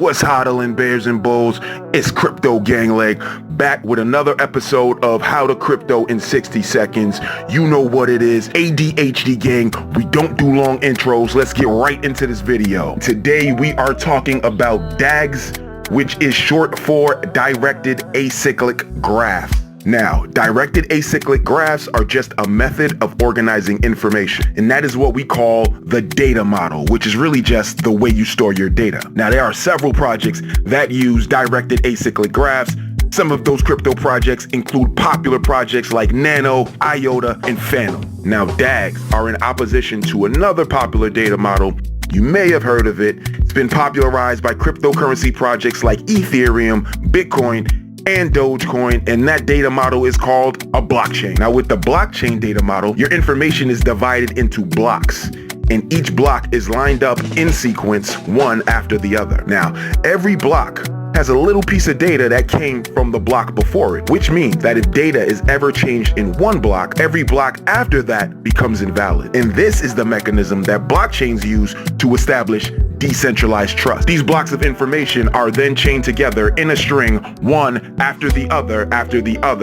What's hodling, bears and bulls? It's Crypto Gang Leg, back with another episode of How to Crypto in 60 Seconds. You know what it is, ADHD gang. We don't do long intros. Let's get right into this video. Today we are talking about DAGs, which is short for Directed Acyclic Graph. Now, directed acyclic graphs are just a method of organizing information, and that is what we call the data model, which is really just the way you store your data. Now, there are several projects that use directed acyclic graphs. Some of those crypto projects include popular projects like NANO, Iota, and Fantom. Now, DAGs are in opposition to another popular data model. You may have heard of it. It's been popularized by cryptocurrency projects like Ethereum, Bitcoin, and Dogecoin, and that data model is called a blockchain. Now, with the blockchain data model, your information is divided into blocks, and each block is lined up in sequence, one after the other. Now, every block has a little piece of data that came from the block before it, which means that if data is ever changed in one block, every block after that becomes invalid. And this is the mechanism that blockchains use to establish decentralized trust. These blocks of information are then chained together in a string, one after the other,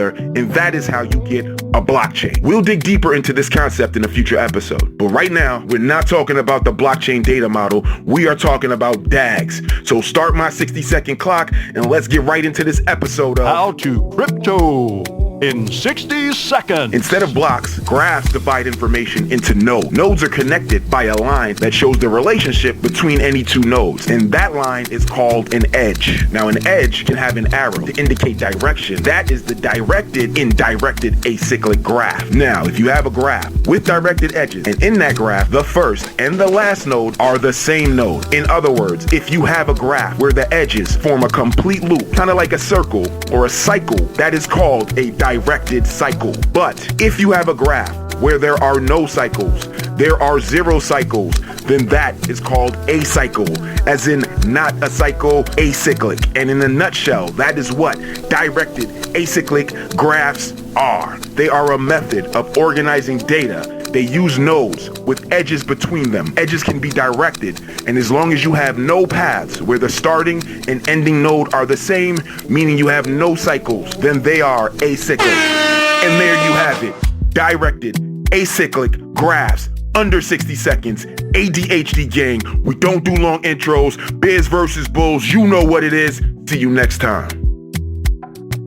and that is how you get a blockchain. We'll dig deeper into this concept in a future episode, but right now, we're not talking about the blockchain data model, we are talking about DAGs. So start my 60-second clock, and let's get right into this episode of How to Crypto in 60 Seconds. Instead of blocks, graphs divide information into nodes. Nodes are connected by a line that shows the relationship between any two nodes, and that line is called an edge. Now, an edge can have an arrow to indicate direction. That is the directed acyclic graph. Now, if you have a graph with directed edges, and in that graph, the first and the last node are the same node. In other words, if you have a graph where the edges form a complete loop, kind of like a circle or a cycle, that is called a directed cycle. But if you have a graph where there are no cycles, there are 0 cycles, then that is called acycle, as in not a cycle, acyclic. And in a nutshell, that is what directed acyclic graphs are. They are a method of organizing data. They use nodes with edges between them. Edges can be directed, and as long as you have no paths where the starting and ending node are the same, meaning you have no cycles, then they are acyclic. And there you have it. Directed acyclic graphs under 60 seconds. ADHD gang. We don't do long intros. Bears versus bulls. You know what it is. See you next time.